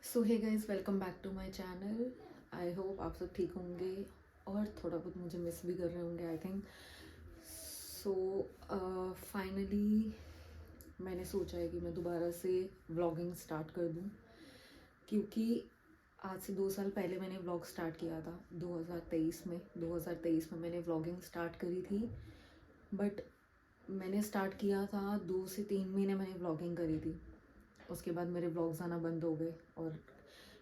So hey guys, welcome back to my channel. I hope आप सब ठीक होंगे और थोड़ा बहुत मुझे मिस भी कर रहे होंगे आई थिंक। सो फाइनली मैंने सोचा है कि मैं दोबारा से व्लॉगिंग स्टार्ट कर दूं, क्योंकि आज से 2 साल पहले मैंने व्लॉग स्टार्ट किया था 2023 में मैंने व्लॉगिंग स्टार्ट करी थी। बट मैंने स्टार्ट किया था 2 से 3 महीने मैंने व्लॉगिंग करी थी। उसके बाद मेरे व्लॉग्स आना बंद हो गए और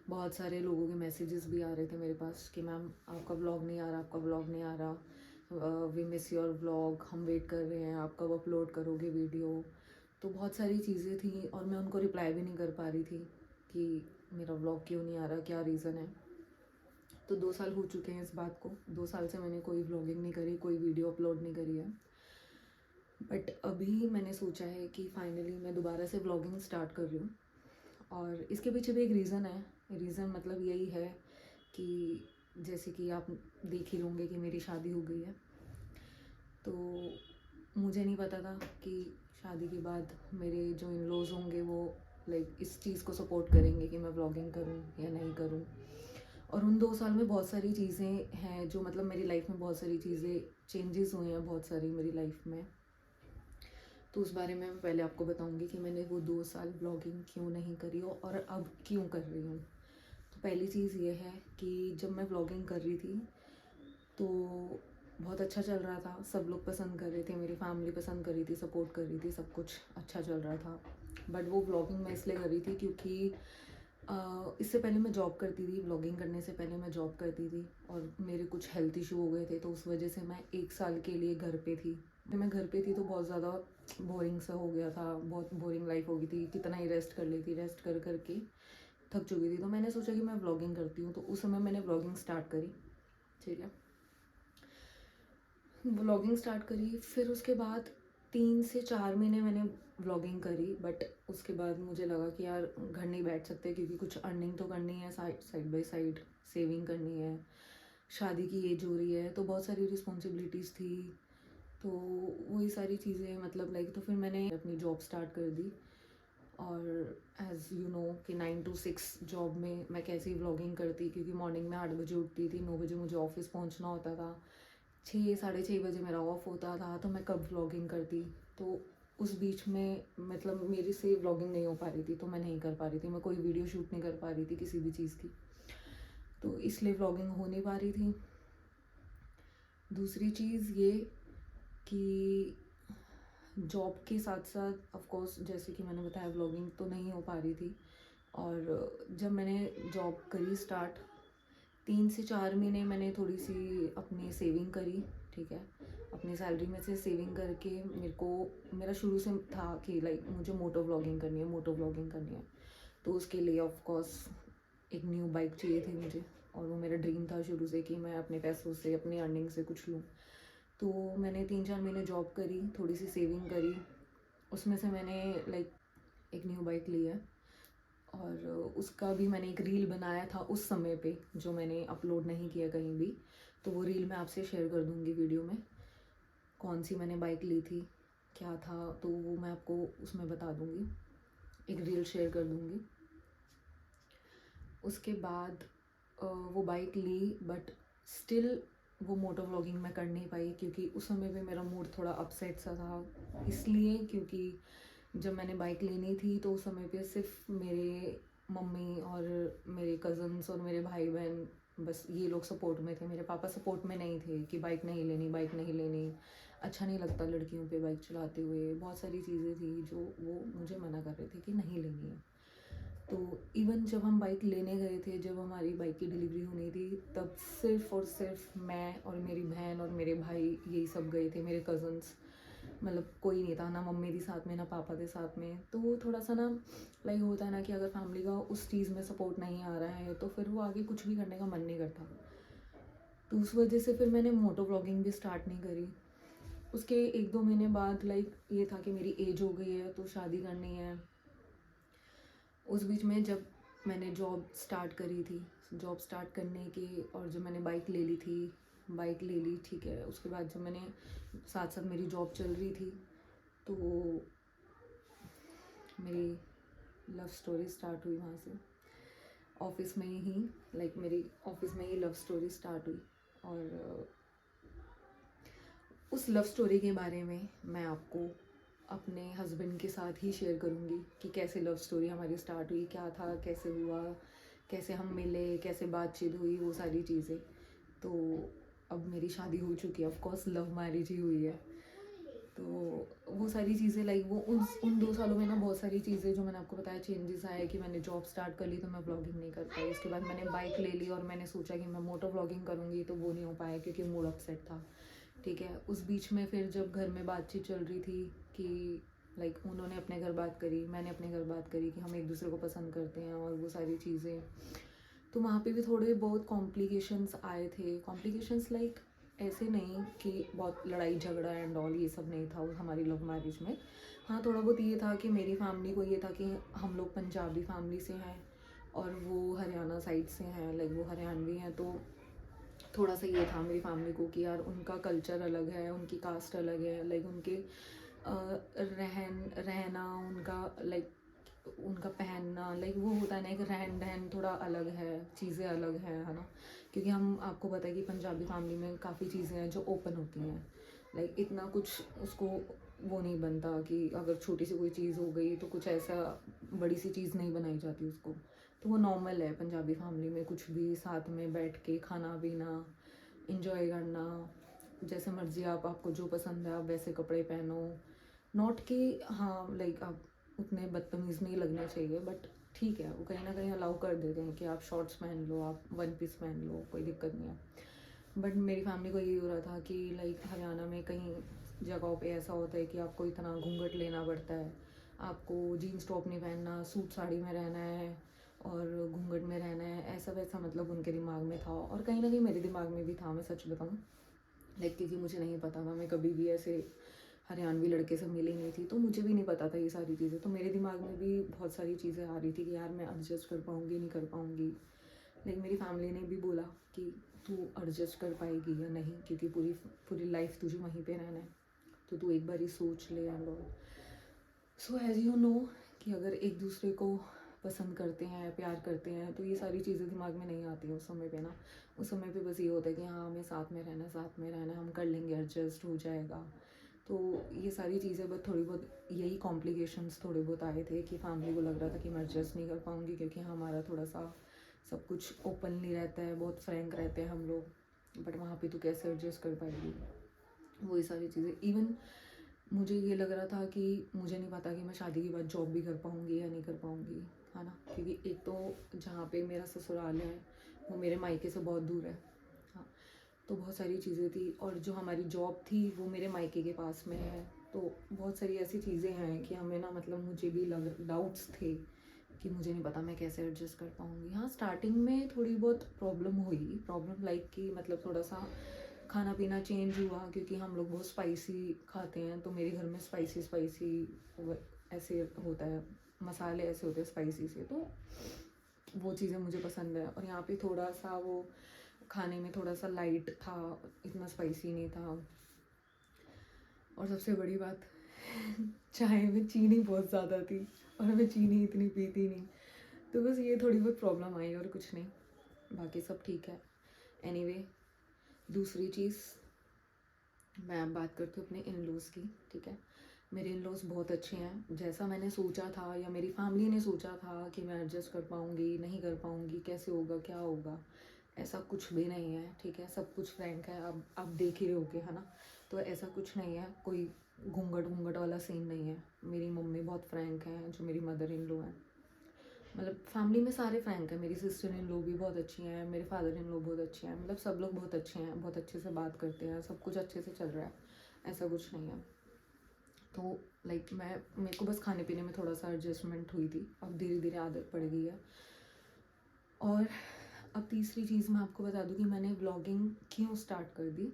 बहुत सारे लोगों के मैसेजेस भी आ रहे थे मेरे पास कि मैम आपका व्लॉग नहीं आ रहा, आपका व्लॉग नहीं आ रहा, वी मिस योर व्लॉग, हम वेट कर रहे हैं, आप कब अपलोड करोगे वीडियो। तो बहुत सारी चीज़ें थी और मैं उनको रिप्लाई भी नहीं कर पा रही थी कि मेरा व्लॉग क्यों नहीं आ रहा, क्या रीज़न है। तो 2 साल हो चुके हैं इस बात को। 2 साल से मैंने कोई व्लॉगिंग नहीं करी, कोई वीडियो अपलोड नहीं करी है। बट अभी मैंने सोचा है कि फाइनली मैं दोबारा से व्लॉगिंग स्टार्ट कर रही हूँ। और इसके पीछे भी एक रीज़न है। रीज़न मतलब यही है कि जैसे कि आप देख ही लोगे कि मेरी शादी हो गई है। तो मुझे नहीं पता था कि शादी के बाद मेरे जो इन लॉज होंगे वो लाइक इस चीज़ को सपोर्ट करेंगे कि मैं व्लॉगिंग करूं या नहीं करूं। और उन 2 साल में बहुत सारी चीज़ें हैं जो मतलब मेरी लाइफ में बहुत सारी चीज़ें चेंजेस हुए हैं, बहुत सारी मेरी लाइफ में। तो उस बारे में मैं पहले आपको बताऊंगी कि मैंने वो 2 साल ब्लॉगिंग क्यों नहीं करी और अब क्यों कर रही हूँ। तो पहली चीज़ ये है कि जब मैं ब्लॉगिंग कर रही थी तो बहुत अच्छा चल रहा था, सब लोग पसंद कर रहे थे, मेरी फैमिली पसंद कर रही थी, सपोर्ट कर रही थी, सब कुछ अच्छा चल रहा था। बट वो ब्लॉगिंग मैं इसलिए कर रही थी क्योंकि इससे पहले मैं जॉब करती थी, ब्लॉगिंग करने से पहले मैं जॉब करती थी और मेरे कुछ हेल्थ इशू हो गए थे, तो उस वजह से मैं 1 साल के लिए घर पे थी। मैं घर पे थी तो बहुत ज़्यादा बोरिंग सा हो गया था, बहुत बोरिंग लाइफ हो गई थी, कितना ही रेस्ट कर लेती, रेस्ट कर करके थक चुकी थी। तो मैंने सोचा कि मैं व्लॉगिंग करती हूँ, तो उस समय मैंने व्लॉगिंग स्टार्ट करी। ठीक है, व्लॉगिंग स्टार्ट करी, फिर उसके बाद 3 से 4 महीने मैंने व्लॉगिंग करी। बट उसके बाद मुझे लगा कि यार घर नहीं बैठ सकते, क्योंकि कुछ अर्निंग तो करनी है, साइड बाय साइड सेविंग करनी है, शादी की एज हो रही है, तो बहुत सारी रिस्पॉन्सिबिलिटीज़ थी। तो वही सारी चीज़ें मतलब लाइक, तो फिर मैंने अपनी जॉब स्टार्ट कर दी। और एज़ यू नो कि 9 to 6 जॉब में मैं कैसे ही व्लॉगिंग करती, क्योंकि मॉर्निंग में 8 बजे उठती थी, 9 बजे मुझे ऑफिस पहुंचना होता था, 6 साढ़े 6 बजे मेरा ऑफ होता था, तो मैं कब व्लॉगिंग करती। तो उस बीच में मतलब मेरी से व्लॉगिंग नहीं हो पा रही थी, तो मैं नहीं कर पा रही थी, मैं कोई वीडियो शूट नहीं कर पा रही थी किसी भी चीज़ की, तो इसलिए व्लॉगिंग हो नहीं पा रही थी। दूसरी चीज़ ये कि जॉब के साथ साथ ऑफ कोर्स जैसे कि मैंने बताया व्लॉगिंग तो नहीं हो पा रही थी। और जब मैंने जॉब करी स्टार्ट, 3 से 4 महीने मैंने थोड़ी सी अपनी सेविंग करी। ठीक है, अपनी सैलरी में से सेविंग करके मेरा शुरू से था कि लाइक मुझे मोटो व्लॉगिंग करनी है, मोटो व्लॉगिंग करनी है। तो उसके लिए ऑफ कोर्स एक न्यू बाइक चाहिए थी मुझे, और वो मेरा ड्रीम था शुरू से कि मैं अपने पैसों से, अपनी अर्निंग से कुछ लूँ। तो मैंने 3 4 महीने जॉब करी, थोड़ी सी सेविंग करी, उसमें से मैंने लाइक एक न्यू बाइक ली है। और उसका भी मैंने एक रील बनाया था उस समय पे, जो मैंने अपलोड नहीं किया कहीं भी। तो वो रील मैं आपसे शेयर कर दूँगी वीडियो में, कौन सी मैंने बाइक ली थी, क्या था, तो वो मैं आपको उसमें बता दूँगी, एक रील शेयर कर दूँगी। उसके बाद वो बाइक ली, बट स्टिल वो मोटो व्लॉगिंग मैं कर नहीं पाई, क्योंकि उस समय पे मेरा मूड थोड़ा अपसेट सा था। इसलिए क्योंकि जब मैंने बाइक लेनी थी तो उस समय पे सिर्फ मेरे मम्मी और मेरे कज़न्स और मेरे भाई बहन, बस ये लोग सपोर्ट में थे, मेरे पापा सपोर्ट में नहीं थे कि बाइक नहीं लेनी, बाइक नहीं लेनी, अच्छा नहीं लगता लड़कियों पे बाइक चलाते हुए, बहुत सारी चीज़ें थी जो वो मुझे मना कर रहे थे कि नहीं लेनी है। तो इवन जब हम बाइक लेने गए थे, जब हमारी बाइक की डिलीवरी होनी थी, तब सिर्फ और सिर्फ मैं और मेरी बहन और मेरे भाई यही सब गए थे, मेरे कज़न्स, मतलब कोई नहीं था, ना मम्मी थी साथ में, ना पापा थे साथ में। तो वो थोड़ा सा ना लाइक होता है ना कि अगर फैमिली का उस चीज़ में सपोर्ट नहीं आ रहा है तो फिर वो आगे कुछ भी करने का मन नहीं करता। तो उस वजह से फिर मैंने मोटो ब्लॉगिंग भी स्टार्ट नहीं करी। उसके 1 2 महीने बाद लाइक ये था कि मेरी एज हो गई है तो शादी करनी है। उस बीच में जब मैंने जॉब स्टार्ट करी थी, जॉब स्टार्ट करने के, और जब मैंने बाइक ले ली थी, बाइक ले ली, ठीक है, उसके बाद जब मैंने साथ साथ मेरी जॉब चल रही थी, तो मेरी लव स्टोरी स्टार्ट हुई वहाँ से। ऑफिस में ही मेरी ऑफिस में ही लव स्टोरी स्टार्ट हुई। और उस लव स्टोरी के बारे में मैं आपको अपने हस्बैंड के साथ ही शेयर करूँगी कि कैसे लव स्टोरी हमारी स्टार्ट हुई, क्या था, कैसे हुआ, कैसे हम मिले, कैसे बातचीत हुई, वो सारी चीज़ें। तो अब मेरी शादी हो चुकी है, ऑफ कोर्स लव मैरिज ही हुई है। तो वो सारी चीज़ें वो उन 2 सालों में ना बहुत सारी चीज़ें जो मैंने आपको बताया चेंजेस आए कि मैंने जॉब स्टार्ट कर ली तो मैं व्लॉगिंग नहीं कर पाई। उसके बाद मैंने बाइक ले ली और मैंने सोचा कि मैं मोटर व्लॉगिंग करूँगी, तो वो नहीं हो पाया क्योंकि मूड अपसेट था। ठीक है, उस बीच में फिर जब घर में बातचीत चल रही थी कि उन्होंने अपने घर बात करी, मैंने अपने घर बात करी कि हम एक दूसरे को पसंद करते हैं और वो सारी चीज़ें, तो वहाँ पे भी थोड़े बहुत कॉम्प्लिकेशंस आए थे। कॉम्प्लिकेशंस ऐसे नहीं कि बहुत लड़ाई झगड़ा एंड ऑल, ये सब नहीं था हमारी लव मैरिज में। हाँ, थोड़ा बहुत ये था कि मेरी फैमिली को ये था कि हम लोग पंजाबी फैमिली से हैं और वो हरियाणा साइड से हैं, वो हरियाणवी हैं। तो थोड़ा सा ये था मेरी फैमिली को कि यार उनका कल्चर अलग है, उनकी कास्ट अलग है, उनके रहना, उनका पहनना, वो होता है ना, एक रहन सहन थोड़ा अलग है, चीज़ें अलग हैं, है ना। क्योंकि हम आपको पता है कि पंजाबी फैमिली में काफ़ी चीज़ें हैं जो ओपन होती हैं, इतना कुछ उसको वो नहीं बनता कि अगर छोटी सी कोई चीज़ हो गई तो कुछ ऐसा बड़ी सी चीज़ नहीं बनाई जाती उसको। तो वो नॉर्मल है पंजाबी फैमिली में, कुछ भी साथ में बैठ के खाना पीना, इंजॉय करना, जैसे मर्जी आपको जो पसंद है आप वैसे कपड़े पहनो। नॉट कि हाँ आप उतने बदतमीज़ नहीं लगने चाहिए, बट ठीक है, वो कहीं ना कहीं अलाउ कर देते हैं कि आप शॉर्ट्स पहन लो, आप वन पीस पहन लो, कोई दिक्कत नहीं है। बट मेरी फैमिली को यही हो रहा था कि हरियाणा में कहीं जगहों पे ऐसा होता है कि आपको इतना घूंघट लेना पड़ता है, आपको जीन्स टॉप नहीं पहनना, सूट साड़ी में रहना है और घूंघट में रहना है, ऐसा वैसा उनके दिमाग में था। और कहीं ना कहीं मेरे दिमाग में भी था, मैं सच बताऊँ, क्योंकि मुझे नहीं पता था, मैं कभी भी ऐसे हरियाणवी लड़के से मिली नहीं थी, तो मुझे भी नहीं पता था ये सारी चीज़ें। तो मेरे दिमाग में भी बहुत सारी चीज़ें आ रही थी कि यार मैं एडजस्ट कर पाऊँगी नहीं कर पाऊँगी। मेरी फैमिली ने भी बोला कि तू एडजस्ट कर पाएगी या नहीं, क्योंकि पूरी पूरी लाइफ तुझे वहीं पे रहना है, तो तू एक बार ही सोच ले and all. So as you know कि अगर एक दूसरे को पसंद करते हैं, प्यार करते हैं, तो ये सारी चीज़ें दिमाग में नहीं आती हैं उस समय पे ना। उस समय पे बस ये होता है कि हाँ हमें साथ में रहना, साथ में रहना, हम कर लेंगे, एडजस्ट हो जाएगा। तो ये सारी चीज़ें बस थोड़ी बहुत यही कॉम्प्लिकेशंस थोड़े बहुत आए थे कि फैमिली को लग रहा था कि मैं एडजस्ट नहीं कर पाऊँगी, क्योंकि हमारा थोड़ा सा सब कुछ ओपनली रहता है, बहुत फ्रैंक रहते हैं हम लोग, बट वहाँ पे तो कैसे एडजस्ट कर पाएगी, वही सारी चीज़ें। इवन मुझे ये लग रहा था कि मुझे नहीं पता कि मैं शादी के बाद जॉब भी कर पाऊँगी या नहीं कर पाऊँगी, है ना, क्योंकि एक तो जहाँ पे मेरा ससुराल है वो मेरे मायके से बहुत दूर है। हाँ, तो बहुत सारी चीज़ें थी, और जो हमारी जॉब थी वो मेरे मायके के पास में है। तो बहुत सारी ऐसी चीज़ें हैं कि हमें ना मुझे भी डाउट्स थे कि मुझे नहीं पता मैं कैसे एडजस्ट कर पाऊँगी। हाँ, स्टार्टिंग में थोड़ी बहुत प्रॉब्लम हुई, प्रॉब्लम कि थोड़ा सा खाना पीना चेंज हुआ, क्योंकि हम लोग बहुत स्पाइसी खाते हैं, तो मेरे घर में स्पाइसी ऐसे होता है, मसाले ऐसे होते हैं स्पाइसी से, तो वो चीज़ें मुझे पसंद है। और यहाँ पे थोड़ा सा वो खाने में थोड़ा सा लाइट था, इतना स्पाइसी नहीं था। और सबसे बड़ी बात चाय में चीनी बहुत ज़्यादा थी और मैं चीनी इतनी पीती नहीं, तो बस ये थोड़ी बहुत प्रॉब्लम आई और कुछ नहीं, बाकी सब ठीक है। एनीवे, दूसरी चीज़ मैं अब बात करती हूँ अपने इन लॉज़ की। ठीक है, मेरे इन लॉज़ बहुत अच्छे हैं, जैसा मैंने सोचा था या मेरी फैमिली ने सोचा था कि मैं एडजस्ट कर पाऊँगी नहीं कर पाऊँगी, कैसे होगा क्या होगा, ऐसा कुछ भी नहीं है। ठीक है, सब कुछ फ्रैंक है, आप देख ही रहे होगे, है ना। तो ऐसा कुछ नहीं है, कोई घूंघट वाला सीन नहीं है। मेरी मम्मी बहुत फ्रैंक है, जो मेरी मदर इन लॉ है, फैमिली में सारे फ्रैंक हैं। मेरी सिस्टर इन लॉ भी बहुत अच्छी हैं, मेरे फादर इन लॉ बहुत अच्छे हैं, सब लोग बहुत अच्छे हैं, बहुत अच्छे से बात करते हैं, सब कुछ अच्छे से चल रहा है, ऐसा कुछ नहीं है। तो मेरे को बस खाने पीने में थोड़ा सा एडजस्टमेंट हुई थी, अब धीरे धीरे आदत पड़ गई है। और अब तीसरी चीज़ मैं आपको बता दूं कि मैंने व्लॉगिंग क्यों स्टार्ट कर दी।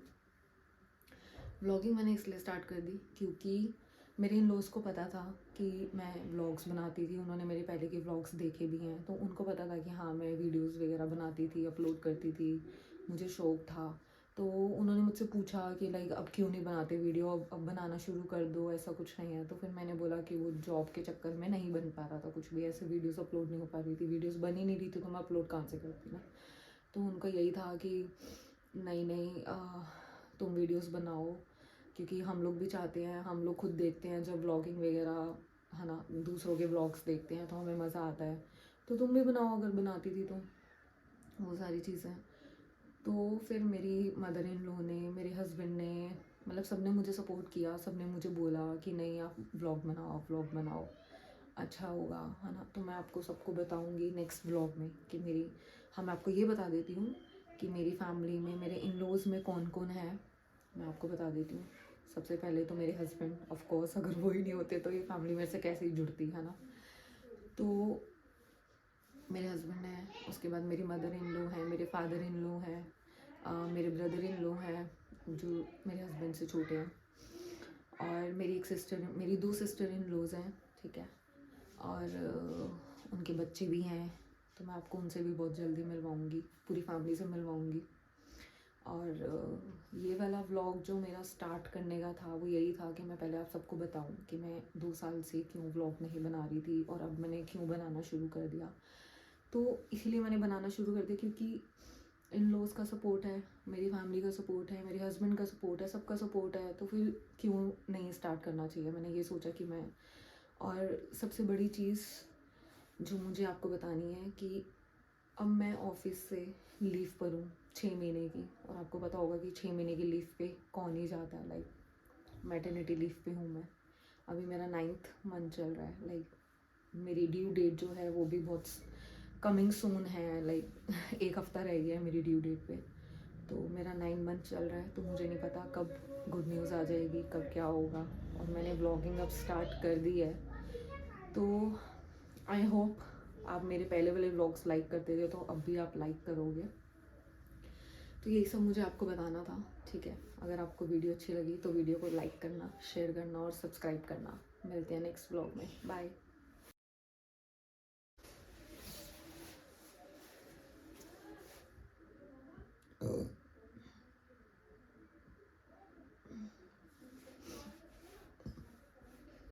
व्लॉगिंग मैंने इसलिए स्टार्ट कर दी क्योंकि मेरे इन लॉज़ को पता था कि मैं व्लॉग्स बनाती थी, उन्होंने मेरे पहले के व्लॉग्स देखे भी हैं, तो उनको पता था कि हाँ मैं वीडियोस वगैरह बनाती थी, अपलोड करती थी, मुझे शौक़ था। तो उन्होंने मुझसे पूछा कि लाइक अब क्यों नहीं बनाते वीडियो, अब बनाना शुरू कर दो, ऐसा कुछ नहीं है। तो फिर मैंने बोला कि वो जॉब के चक्कर में नहीं बन पा रहा था कुछ भी, ऐसे वीडियोस अपलोड नहीं हो पा रही थी, वीडियोस बन ही नहीं रही थी, तो मैं अपलोड कहाँ से करती ना। तो उनका यही था कि नहीं नहीं तुम वीडियोस बनाओ, क्योंकि हम लोग भी चाहते हैं, हम लोग खुद देखते हैं जब व्लॉगिंग वगैरह है ना, दूसरों के व्लॉग्स देखते हैं तो हमें मज़ा आता है, तो तुम भी बनाओ अगर बनाती थी तो, वो सारी चीज़ें। तो फिर मेरी मदर इन लॉ ने, मेरे हस्बैंड ने, मतलब सब ने मुझे सपोर्ट किया, सब ने मुझे बोला कि नहीं आप व्लॉग बनाओ, आप व्लॉग बनाओ, अच्छा होगा, है ना। तो मैं आपको सबको बताऊंगी नेक्स्ट व्लॉग में कि मेरी, हाँ मैं आपको ये बता देती हूँ कि मेरी फैमिली में, मेरे इन लॉज में कौन कौन है, मैं आपको बता देती हूँ। सबसे पहले तो मेरे हस्बैंड, ऑफ कोर्स, अगर वो ही नहीं होते तो ये फैमिली मेरे से कैसे ही जुड़ती, है ना। तो मेरे हस्बैंड है, उसके बाद मेरी मदर इन लॉ है, मेरे फादर इन लॉ है, मेरे ब्रदर इन लॉ हैं जो मेरे हस्बैंड से छोटे हैं, और मेरी एक सिस्टर, मेरी 2 सिस्टर इन लॉज हैं, ठीक है, और उनके बच्चे भी हैं। तो मैं आपको उनसे भी बहुत जल्दी मिलवाऊंगी, पूरी फैमिली से मिलवाऊंगी। और ये वाला व्लॉग जो मेरा स्टार्ट करने का था वो यही था कि मैं पहले आप सबको बताऊं कि मैं 2 साल से क्यों व्लॉग नहीं बना रही थी और अब मैंने क्यों बनाना शुरू कर दिया। तो इसीलिए मैंने बनाना शुरू कर दिया क्योंकि इन लॉज का सपोर्ट है, मेरी फैमिली का सपोर्ट है, मेरे हस्बैंड का सपोर्ट है, सबका सपोर्ट है, तो फिर क्यों नहीं स्टार्ट करना चाहिए। मैंने ये सोचा कि मैं, और सबसे बड़ी चीज़ जो मुझे आपको बतानी है कि अब मैं ऑफिस से लीव पर हूँ 6 महीने की, और आपको पता होगा कि 6 महीने की लीव पे कौन ही जाता है, लाइक मैटरनिटी लीव पे हूँ मैं, अभी मेरा 9th मंथ चल रहा है, लाइक मेरी ड्यू डेट जो है वो भी बहुत कमिंग सून है, लाइक 1 हफ्ता रह गया है मेरी ड्यू डेट पे। तो मेरा 9 मंथ चल रहा है, तो मुझे नहीं पता कब गुड न्यूज़ आ जाएगी, कब क्या होगा, और मैंने व्लॉगिंग अब स्टार्ट कर दी है। तो आई होप आप मेरे पहले वाले व्लॉग्स लाइक करते थे तो अब भी आप लाइक करोगे। तो यही सब मुझे आपको बताना था, ठीक है। अगर आपको वीडियो अच्छी लगी तो वीडियो को लाइक करना, शेयर करना और सब्सक्राइब करना। मिलते हैं नेक्स्ट व्लॉग में, बाय।